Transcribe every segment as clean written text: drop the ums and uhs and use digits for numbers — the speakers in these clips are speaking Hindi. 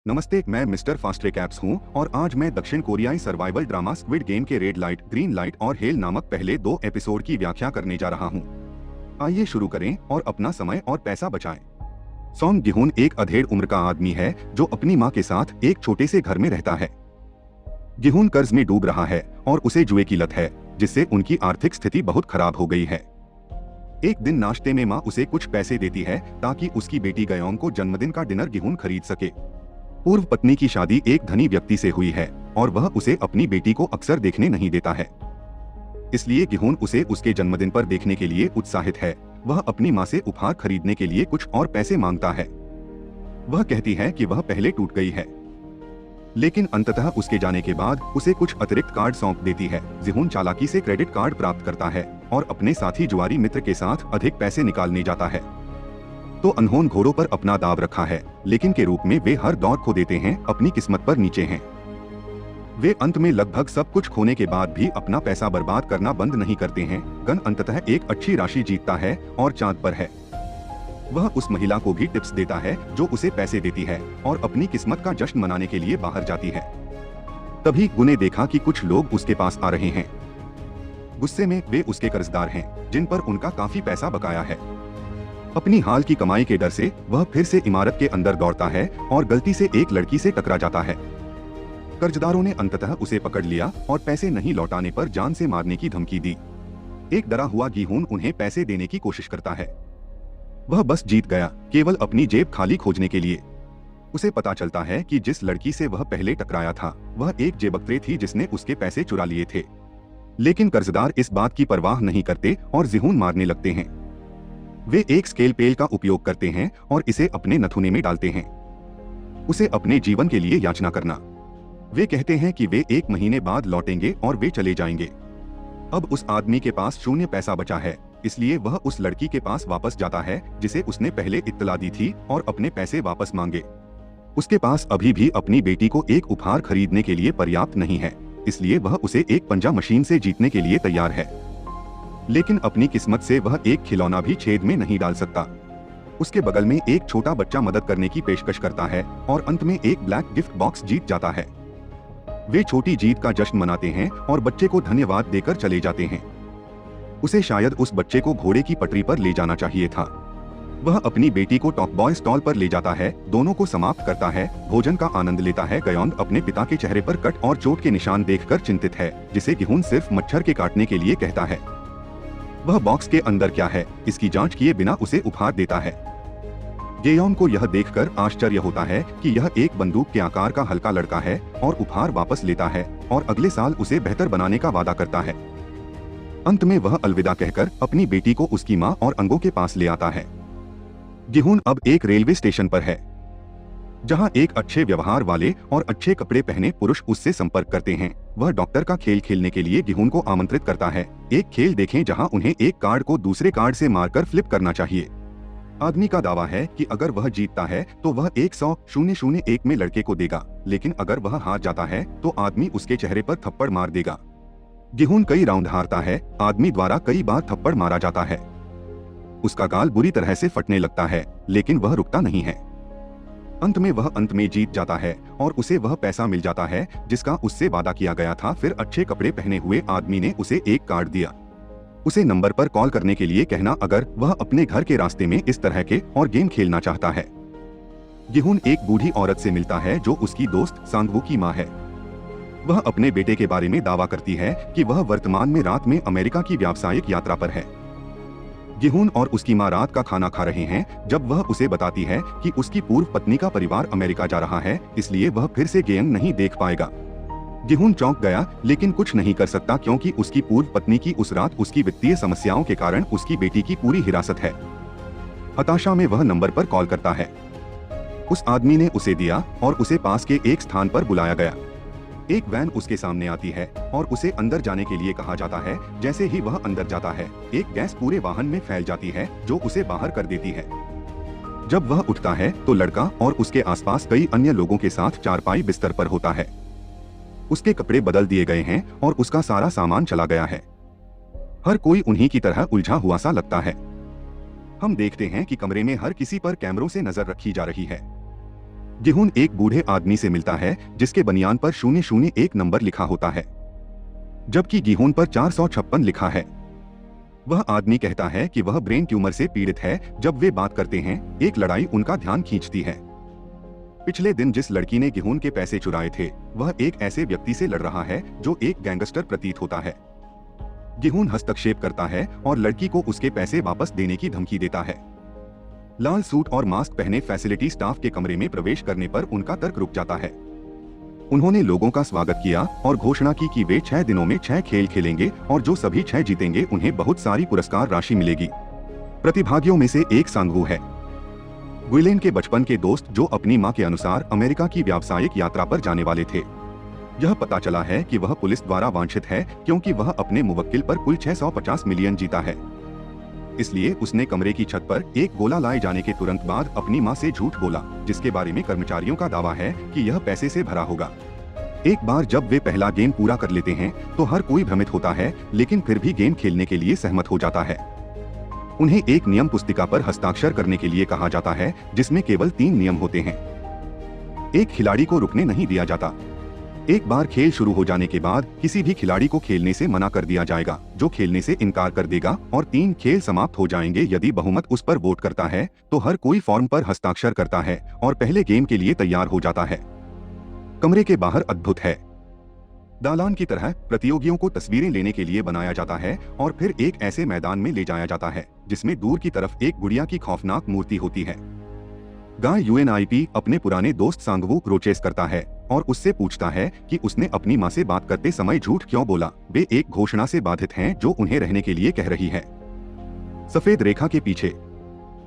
नमस्ते, मैं मिस्टर फास्ट्रे कैप्स हूँ और आज मैं दक्षिण कोरियाई सर्वाइवल ड्रामा स्क्विड गेम के रेड लाइट, ग्रीन लाइट और हेल नामक पहले 2 एपिसोड की व्याख्या करने जा रहा हूँ। आइए शुरू करें और अपना समय और पैसा बचाएं। सॉन्ग गिहुन एक अधेड़ उम्र का आदमी है जो अपनी माँ के साथ एक छोटे से घर में रहता है। गिहुन कर्ज में डूब रहा है और उसे जुए की लत है, जिससे उनकी आर्थिक स्थिति बहुत खराब हो गई है। एक दिन नाश्ते में माँ उसे कुछ पैसे देती है ताकि उसकी बेटी गयोंग को जन्मदिन का डिनर गिहुन खरीद सके। पूर्व पत्नी की शादी एक धनी व्यक्ति से हुई है और वह उसे अपनी बेटी को अक्सर देखने नहीं देता है, इसलिए गिहुन उसे उसके जन्मदिन पर देखने के लिए उत्साहित है। वह अपनी माँ से उपहार खरीदने के लिए कुछ और पैसे मांगता है। वह कहती है कि वह पहले टूट गई है, लेकिन अंततः उसके जाने के बाद उसे कुछ अतिरिक्त कार्ड सौंप देती है। गिहुन चालाकी से क्रेडिट कार्ड प्राप्त करता है और अपने साथी जुआरी मित्र के साथ अधिक पैसे निकालने जाता है। तो अनहोन घोड़ों पर अपना दाव रखा है, लेकिन के रूप में वे हर दौड़ खो देते हैं, अपनी किस्मत पर नीचे हैं। वे अंत में लगभग सब कुछ खोने के बाद भी अपना पैसा बर्बाद करना बंद नहीं करते हैं। गन अंततः एक अच्छी राशि जीतता है और चांद पर है। वह उस महिला को भी टिप्स देता है जो उसे पैसे देती है और अपनी किस्मत का जश्न मनाने के लिए बाहर जाती है। तभी गुने देखा कि कुछ लोग उसके पास आ रहे हैं। गुस्से में वे उसके कर्जदार हैं, जिन पर उनका काफी पैसा बकाया है। अपनी हाल की कमाई के डर से वह फिर से इमारत के अंदर दौड़ता है और गलती से एक लड़की से टकरा जाता है। कर्जदारों ने अंततः उसे पकड़ लिया और पैसे नहीं लौटाने पर जान से मारने की धमकी दी। एक डरा हुआ गिहुन उन्हें पैसे देने की कोशिश करता है। वह बस जीत गया, केवल अपनी जेब खाली खोजने के लिए। उसे पता चलता है कि जिस लड़की से वह पहले टकराया था वह एक जेबकतरे थी जिसने उसके पैसे चुरा लिए थे। लेकिन कर्जदार इस बात की परवाह नहीं करते और गिहुन मारने लगते हैं। वे एक स्केल पेल का उपयोग करते हैं और इसे अपने नथुने में डालते हैं, उसे अपने जीवन के लिए याचना करना। वे कहते हैं कि वे 1 महीने बाद लौटेंगे और वे चले जाएंगे। अब उस आदमी के पास शून्य पैसा बचा है, इसलिए वह उस लड़की के पास वापस जाता है जिसे उसने पहले इत्तला दी थी और अपने पैसे वापस मांगे। उसके पास अभी भी अपनी बेटी को एक उपहार खरीदने के लिए पर्याप्त नहीं है, इसलिए वह उसे एक पंजा मशीन से जीतने के लिए तैयार है। लेकिन अपनी किस्मत से वह एक खिलौना भी छेद में नहीं डाल सकता। उसके बगल में एक छोटा बच्चा मदद करने की पेशकश करता है और अंत में एक ब्लैक गिफ्ट बॉक्स जीत जाता है। वे छोटी जीत का जश्न मनाते हैं और बच्चे को धन्यवाद देकर चले जाते हैं। उसे शायद उस बच्चे को घोड़े की पटरी पर ले जाना चाहिए था। वह अपनी बेटी को टॉप बॉय स्टॉल पर ले जाता है, दोनों को समाप्त करता है, भोजन का आनंद लेता है। गयोंग अपने पिता के चेहरे पर कट और चोट के निशान देखकर चिंतित है, जिसे गिहुन सिर्फ मच्छर के काटने के लिए कहता है। वह बॉक्स के अंदर क्या है इसकी जांच किए बिना उसे उपहार देता है। गेयोंग को यह देखकर आश्चर्य होता है कि यह एक बंदूक के आकार का हल्का लड़का है और उपहार वापस लेता है और अगले साल उसे बेहतर बनाने का वादा करता है। अंत में वह अलविदा कहकर अपनी बेटी को उसकी माँ और अंगों के पास ले आता है। गिहुन अब एक रेलवे स्टेशन पर है, जहाँ एक अच्छे व्यवहार वाले और अच्छे कपड़े पहने पुरुष उससे संपर्क करते हैं। वह डॉक्टर का खेल खेलने के लिए गिहुन को आमंत्रित करता है। एक खेल देखें जहां उन्हें एक कार्ड को दूसरे कार्ड से मारकर फ्लिप करना चाहिए। आदमी का दावा है कि अगर वह जीतता है तो वह 100-001 में लड़के को देगा, लेकिन अगर वह हार जाता है तो आदमी उसके चेहरे पर थप्पड़ मार देगा। गिहुन कई राउंड हारता है, आदमी द्वारा कई बार थप्पड़ मारा जाता है। उसका गाल बुरी तरह से फटने लगता है, लेकिन वह रुकता नहीं है। अंत में जीत जाता है और उसे वह पैसा मिल जाता है जिसका उससे वादा किया गया था। फिर अच्छे कपड़े पहने हुए आदमी ने उसे एक कार्ड दिया। उसे नंबर पर कॉल करने के लिए कहना अगर वह अपने घर के रास्ते में इस तरह के और गेम खेलना चाहता है। गिहुन एक बूढ़ी औरत से मिलता है जो उसकी दोस्त सांगवू की माँ है। वह अपने बेटे के बारे में दावा करती है कि वह वर्तमान में रात में अमेरिका की व्यावसायिक यात्रा पर है। गिहुन और उसकी माँ रात का खाना खा रहे हैं जब वह उसे बताती है कि उसकी पूर्व पत्नी का परिवार अमेरिका जा रहा है, इसलिए वह फिर से गेयंग नहीं देख पाएगा। गिहुन चौंक गया, लेकिन कुछ नहीं कर सकता क्योंकि उसकी पूर्व पत्नी की उस रात उसकी वित्तीय समस्याओं के कारण उसकी बेटी की पूरी हिरासत है। हताशा में वह नंबर पर कॉल करता है। उस आदमी ने उसे दिया और उसे पास के एक स्थान पर बुलाया गया। एक वैन उसके सामने आती है और उसे अंदर जाने के लिए कहा जाता है। जैसे ही वह अंदर जाता है, एक गैस पूरे वाहन में फैल जाती है जो उसे बाहर कर देती है। जब वह उठता है तो लड़का और उसके आसपास कई अन्य लोगों के साथ चारपाई बिस्तर पर होता है। उसके कपड़े बदल दिए गए हैं और उसका सारा सामान चला गया है। हर कोई उन्हीं की तरह उलझा हुआ सा लगता है। हम देखते हैं कि कमरे में हर किसी पर कैमरों से नजर रखी जा रही है। गिहुन एक बूढ़े आदमी से मिलता है जिसके बनियान पर 001 नंबर लिखा होता है, जबकि गिहुन पर 456 लिखा है। वह आदमी कहता है कि वह ब्रेन ट्यूमर से पीड़ित है। जब वे बात करते हैं, एक लड़ाई उनका ध्यान खींचती है। पिछले दिन जिस लड़की ने गिहुन के पैसे चुराए थे, वह एक ऐसे व्यक्ति से लड़ रहा है जो एक गैंगस्टर प्रतीत होता है। गिहुन हस्तक्षेप करता है और लड़की को उसके पैसे वापस देने की धमकी देता है। लाल सूट और मास्क पहने फैसिलिटी स्टाफ के कमरे में प्रवेश करने पर उनका तर्क रुक जाता है। उन्होंने लोगों का स्वागत किया और घोषणा की कि वे 6 दिनों में 6 खेल खेलेंगे और जो सभी 6 जीतेंगे उन्हें बहुत सारी पुरस्कार राशि मिलेगी। प्रतिभागियों में से एक सांगवू है, ग्विलेन के बचपन के दोस्त जो अपनी मां के अनुसार अमेरिका की व्यावसायिक यात्रा पर जाने वाले थे। यह पता चला है कि वह पुलिस द्वारा वांछित है क्योंकि वह अपने मुवक्किल पर कुल 650 मिलियन जीता है। इसलिए उसने कमरे की छत पर एक गोला लाए जाने के तुरंत बाद अपनी मां से झूठ बोला, जिसके बारे में कर्मचारियों का दावा है कि यह पैसे से भरा होगा। एक बार जब वे पहला गेम पूरा कर लेते हैं तो हर कोई भ्रमित होता है, लेकिन फिर भी गेम खेलने के लिए सहमत हो जाता है। उन्हें एक नियम पुस्तिका पर हस्ताक्षर करने के लिए कहा जाता है जिसमें केवल 3 नियम होते हैं। एक खिलाड़ी को रुकने नहीं दिया जाता। एक बार खेल शुरू हो जाने के बाद किसी भी खिलाड़ी को खेलने से मना कर दिया जाएगा जो खेलने से इनकार कर देगा, और 3 खेल समाप्त हो जाएंगे यदि बहुमत उस पर वोट करता है। तो हर कोई फॉर्म पर हस्ताक्षर करता है और पहले गेम के लिए तैयार हो जाता है। कमरे के बाहर अद्भुत है। दालान की तरह प्रतियोगियों को तस्वीरें लेने के लिए बनाया जाता है और फिर एक ऐसे मैदान में ले जाया जाता है जिसमें दूर की तरफ एक गुड़िया की खौफनाक मूर्ति होती है। गाय यूएनआईपी अपने पुराने दोस्त सांगवू रोचेस करता है और उससे पूछता है कि उसने अपनी मां से बात करते समय झूठ क्यों बोला। वे एक घोषणा से बाधित हैं जो उन्हें रहने के लिए कह रही है। सफेद रेखा के पीछे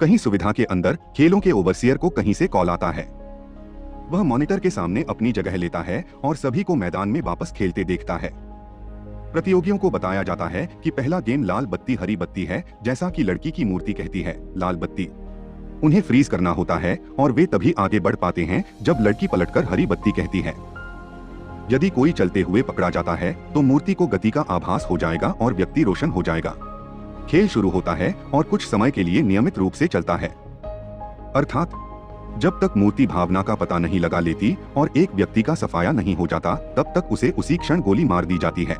कहीं सुविधा के अंदर खेलों के ओवरसियर को कहीं से कॉल आता है। वह मॉनिटर के सामने अपनी जगह लेता है और सभी को मैदान में वापस खेलते देखता है। प्रतियोगियों को बताया जाता है कि पहला गेम लाल बत्ती हरी बत्ती है, जैसा कि लड़की की मूर्ति कहती है, लाल बत्ती। उन्हें फ्रीज करना होता है और वे तभी आगे बढ़ पाते हैं जब लड़की पलटकर हरी बत्ती कहती है। यदि कोई चलते हुए पकड़ा जाता है तो मूर्ति को गति का आभास हो जाएगा और व्यक्ति रोशन हो जाएगा। खेल शुरू होता है और कुछ समय के लिए नियमित रूप से चलता है, अर्थात जब तक मूर्ति भावना का पता नहीं लगा लेती और एक व्यक्ति का सफाया नहीं हो जाता, तब तक उसे उसी क्षण गोली मार दी जाती है।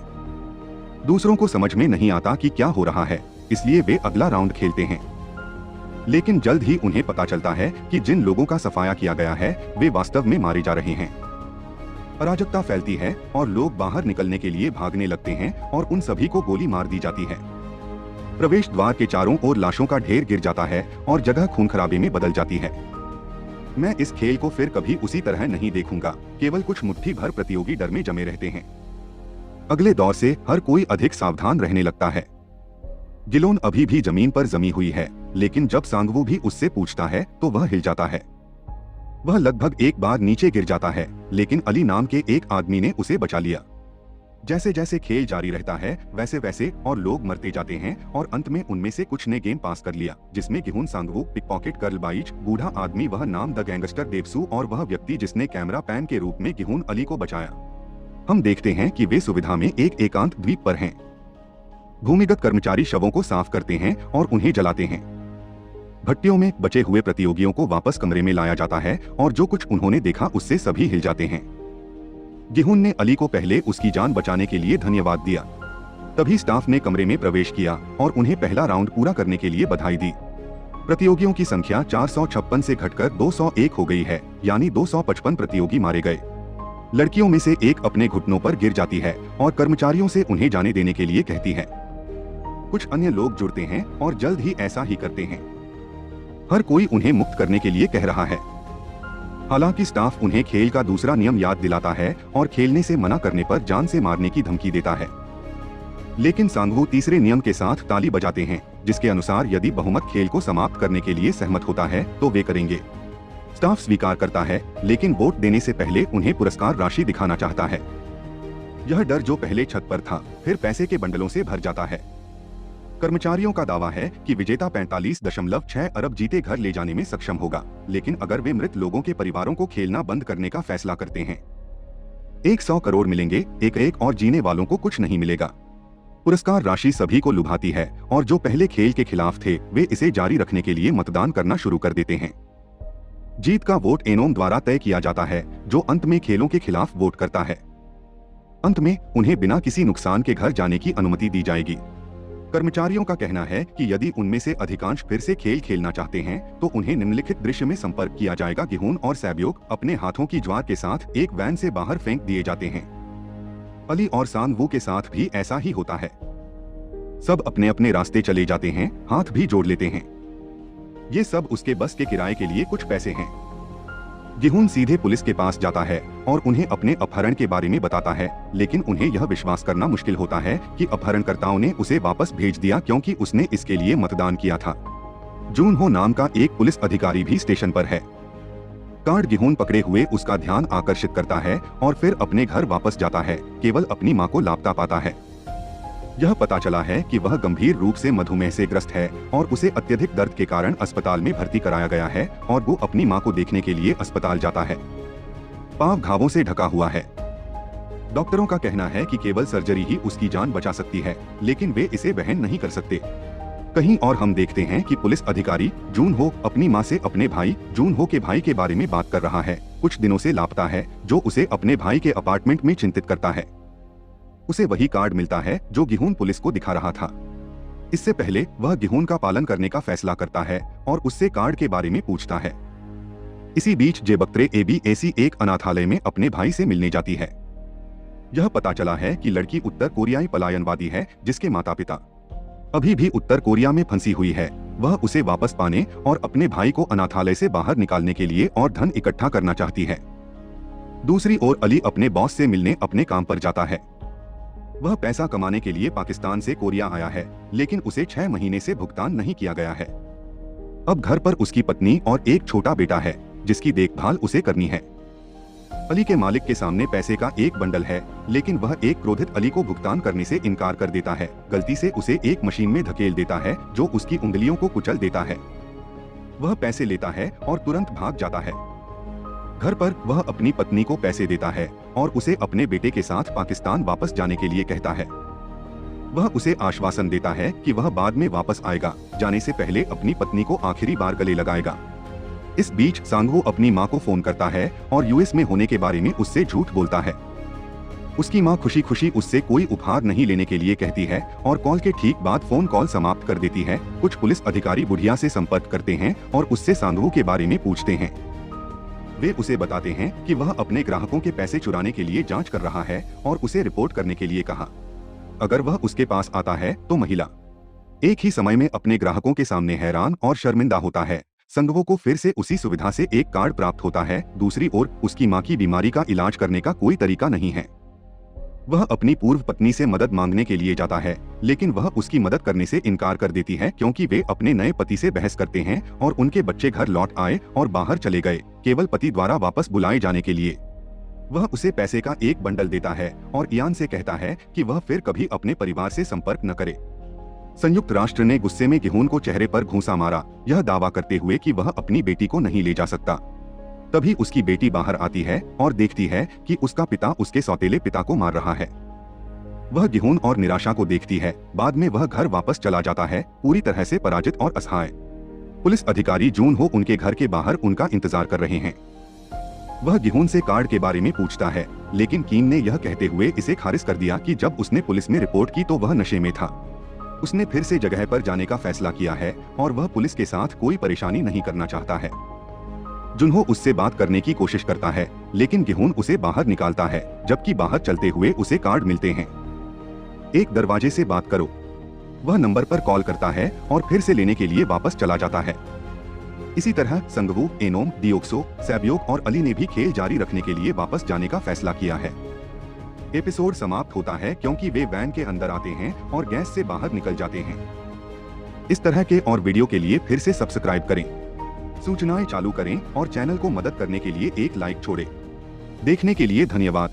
दूसरों को समझ में नहीं आता कि क्या हो रहा है, इसलिए वे अगला राउंड खेलते हैं। लेकिन जल्द ही उन्हें पता चलता है कि जिन लोगों का सफाया किया गया है वे वास्तव में मारे जा रहे हैं। अराजकता फैलती है और लोग बाहर निकलने के लिए भागने लगते हैं और उन सभी को गोली मार दी जाती है। प्रवेश द्वार के चारों ओर लाशों का ढेर गिर जाता है और जगह खून खराबे में बदल जाती है। मैं इस खेल को फिर कभी उसी तरह नहीं देखूंगा। केवल कुछ मुट्ठी भर प्रतियोगी डर में जमे रहते हैं। अगले दौर से हर कोई अधिक सावधान रहने लगता है। गिलोन अभी भी जमीन पर जमी हुई है, लेकिन जब सांगवू भी उससे पूछता है तो वह हिल जाता है। वह लगभग एक बार नीचे गिर जाता है, लेकिन अली नाम के एक आदमी ने उसे बचा लिया। जैसे जैसे खेल जारी रहता है वैसे वैसे और लोग मरते जाते हैं और अंत में उनमें से कुछ ने गेम पास कर लिया, जिसमें गिहुन सांगवू, पिकपॉकेट गर्ल बाइच, बूढ़ा आदमी वह नाम द गैंगस्टर देवसू और वह व्यक्ति जिसने कैमरा पैन के रूप में गिहुन अली को बचाया। हम देखते हैं कि वे सुविधा में एक एकांत द्वीप पर हैं। भूमिगत कर्मचारी शवों को साफ करते हैं और उन्हें जलाते हैं। भट्टियों में बचे हुए प्रतियोगियों को वापस कमरे में लाया जाता है और जो कुछ उन्होंने देखा उससे सभी हिल जाते हैं। गिहुन ने अली को पहले उसकी जान बचाने के लिए धन्यवाद दिया। तभी स्टाफ ने कमरे में प्रवेश किया और उन्हें पहला राउंड पूरा करने के लिए बधाई दी। प्रतियोगियों की संख्या 456 से घटकर 201 हो गई है, यानी 255 प्रतियोगी मारे गए। लड़कियों में से एक अपने घुटनों पर गिर जाती है और कर्मचारियों से उन्हें जाने देने के लिए कहती है। कुछ अन्य लोग जुड़ते हैं और जल्द ही ऐसा ही करते हैं। हर कोई उन्हें मुक्त करने के लिए कह रहा है। हालांकि स्टाफ उन्हें खेल का दूसरा नियम याद दिलाता है और खेलने से मना करने पर जान से मारने की धमकी देता है। लेकिन सांगवू तीसरे नियम के साथ ताली बजाते हैं, जिसके अनुसार यदि बहुमत खेल को समाप्त करने के लिए सहमत होता है तो वे करेंगे। स्टाफ स्वीकार करता है, लेकिन वोट देने से पहले उन्हें पुरस्कार राशि दिखाना चाहता है। यह डर जो पहले छत पर था फिर पैसे के बंडलों से भर जाता है। कर्मचारियों का दावा है कि विजेता 45.6 अरब जीते घर ले जाने में सक्षम होगा, लेकिन अगर वे मृत लोगों के परिवारों को खेलना बंद करने का फैसला करते हैं 100 करोड़ मिलेंगे, एक और जीने वालों को कुछ नहीं मिलेगा। पुरस्कार राशि सभी को लुभाती है और जो पहले खेल के खिलाफ थे वे इसे जारी रखने के लिए मतदान करना शुरू कर देते हैं। जीत का वोट एनोम द्वारा तय किया जाता है, जो अंत में खेलों के खिलाफ वोट करता है। अंत में उन्हें बिना किसी नुकसान के घर जाने की अनुमति दी जाएगी। कर्मचारियों का कहना है कि यदि उनमें से अधिकांश फिर से खेल खेलना चाहते हैं तो उन्हें निम्नलिखित दृश्य में संपर्क किया जाएगा। गिहोन और सैब्योक अपने हाथों की ज्वार के साथ एक वैन से बाहर फेंक दिए जाते हैं। अली और सांगवू के साथ भी ऐसा ही होता है। सब अपने अपने रास्ते चले जाते हैं, हाथ भी जोड़ लेते हैं। ये सब उसके बस के किराए के लिए कुछ पैसे हैं। गिहोन सीधे पुलिस के पास जाता है और उन्हें अपने अपहरण के बारे में बताता है, लेकिन उन्हें यह विश्वास करना मुश्किल होता है कि अपहरणकर्ताओं ने उसे वापस भेज दिया क्योंकि उसने इसके लिए मतदान किया था। जूनहो नाम का एक पुलिस अधिकारी भी स्टेशन पर है। कार्ड गिहोन पकड़े हुए उसका ध्यान आकर्षित करता है और फिर अपने घर वापस जाता है, केवल अपनी मां को लापता पाता है। यह पता चला है कि वह गंभीर रूप से मधुमेह से ग्रस्त है और उसे अत्यधिक दर्द के कारण अस्पताल में भर्ती कराया गया है और वो अपनी मां को देखने के लिए अस्पताल जाता है। पांव घावों से ढका हुआ है। डॉक्टरों का कहना है कि केवल सर्जरी ही उसकी जान बचा सकती है, लेकिन वे इसे वहन नहीं कर सकते। कहीं और हम देखते हैं कि पुलिस अधिकारी जूनहो अपनी मां से अपने भाई जूनहो के भाई के बारे में बात कर रहा है, कुछ दिनों से लापता है, जो उसे अपने भाई के अपार्टमेंट में चिंतित करता है। उसे वही कार्ड मिलता है जो गिहोन पुलिस को दिखा रहा था। इससे पहले वह गिहोन का पालन करने का फैसला करता है और उससे कार्ड के बारे में पूछता है। इसी बीच जेबक्त्रे एबीएसी एक अनाथालय में अपने भाई से मिलने जाती है। यह पता चला है कि लड़की उत्तर कोरियाई पलायनवादी है जिसके माता पिता अभी भी उत्तर कोरिया में फंसी हुई है। वह उसे वापस पाने और अपने भाई को अनाथालय से बाहर निकालने के लिए और धन इकट्ठा करना चाहती है। दूसरी ओर अली अपने बॉस से मिलने अपने काम पर जाता है। वह पैसा कमाने के लिए पाकिस्तान से कोरिया आया है, लेकिन उसे 6 महीने से भुगतान नहीं किया गया है। अब घर पर उसकी पत्नी और एक छोटा बेटा है जिसकी देखभाल उसे करनी है। अली के मालिक के सामने पैसे का एक बंडल है, लेकिन वह एक क्रोधित अली को भुगतान करने से इनकार कर देता है। गलती से उसे एक मशीन में धकेल देता है जो उसकी उंगलियों को कुचल देता है। वह पैसे लेता है और तुरंत भाग जाता है। घर पर वह अपनी पत्नी को पैसे देता है और उसे अपने बेटे के साथ पाकिस्तान वापस जाने के लिए कहता है। वह उसे आश्वासन देता है कि वह बाद में वापस आएगा, जाने से पहले अपनी पत्नी को आखिरी बार गले लगाएगा। इस बीच सांगवू अपनी मां को फोन करता है और यूएस में होने के बारे में उससे झूठ बोलता है। उसकी मां खुशी खुशी उससे कोई उपहार नहीं लेने के लिए कहती है और कॉल के ठीक बाद फोन कॉल समाप्त कर देती है। कुछ पुलिस अधिकारी बुढ़िया से संपर्क करते हैं और उससे सांगवू के बारे में पूछते हैं। वे उसे बताते हैं कि वह अपने ग्राहकों के पैसे चुराने के लिए जांच कर रहा है और उसे रिपोर्ट करने के लिए कहा। अगर वह उसके पास आता है तो महिला एक ही समय में अपने ग्राहकों के सामने हैरान और शर्मिंदा होता है। संगवो को फिर से उसी सुविधा से एक कार्ड प्राप्त होता है। दूसरी ओर उसकी मां की बीमारी का इलाज करने का कोई तरीका नहीं है। वह अपनी पूर्व पत्नी से मदद मांगने के लिए जाता है, लेकिन वह उसकी मदद करने से इनकार कर देती है क्योंकि वे अपने नए पति से बहस करते हैं और उनके बच्चे घर लौट आए और बाहर चले गए, केवल पति द्वारा वापस बुलाए जाने के लिए। वह उसे पैसे का एक बंडल देता है और इयान से कहता है कि वह फिर कभी अपने परिवार से संपर्क न करे। संयुक्त राष्ट्र ने गुस्से में गिहोन को चेहरे पर घूंसा मारा, यह दावा करते हुए कि वह अपनी बेटी को नहीं ले जा सकता। तभी उसकी बेटी बाहर आती है और देखती है कि उसका पिता उसके सौतेले पिता को मार रहा है। वह गिहोन और निराशा को देखती है। बाद में वह घर वापस चला जाता है, पूरी तरह से पराजित और असहाय। पुलिस अधिकारी जूनहो उनके घर के बाहर उनका इंतजार कर रहे हैं। वह गिहोन से कार्ड के बारे में पूछता है, लेकिन कीन ने यह कहते हुए इसे खारिज कर दिया कि जब उसने पुलिस में रिपोर्ट की तो वह नशे में था। उसने फिर से जगह पर जाने का फैसला किया है और वह पुलिस के साथ कोई परेशानी नहीं करना चाहता है। जुनहो उससे बात करने की कोशिश करता है, लेकिन गिहोन उसे बाहर निकालता है, जबकि बाहर चलते हुए उसे कार्ड मिलते हैं। एक दरवाजे से बात करो। वह नंबर पर कॉल करता है और फिर से लेने के लिए वापस चला जाता है। इसी तरह संगवू, एनोम, डियोक्सो, सैब्योक और अली ने भी खेल जारी रखने के लिए वापस जाने का फैसला किया है। एपिसोड समाप्त होता है क्योंकि वे वैन के अंदर आते हैं और गैस से बाहर निकल जाते हैं। इस तरह के और वीडियो के लिए फिर से सब्सक्राइब करें, सूचनाएं चालू करें और चैनल को मदद करने के लिए एक लाइक छोड़ें। देखने के लिए धन्यवाद।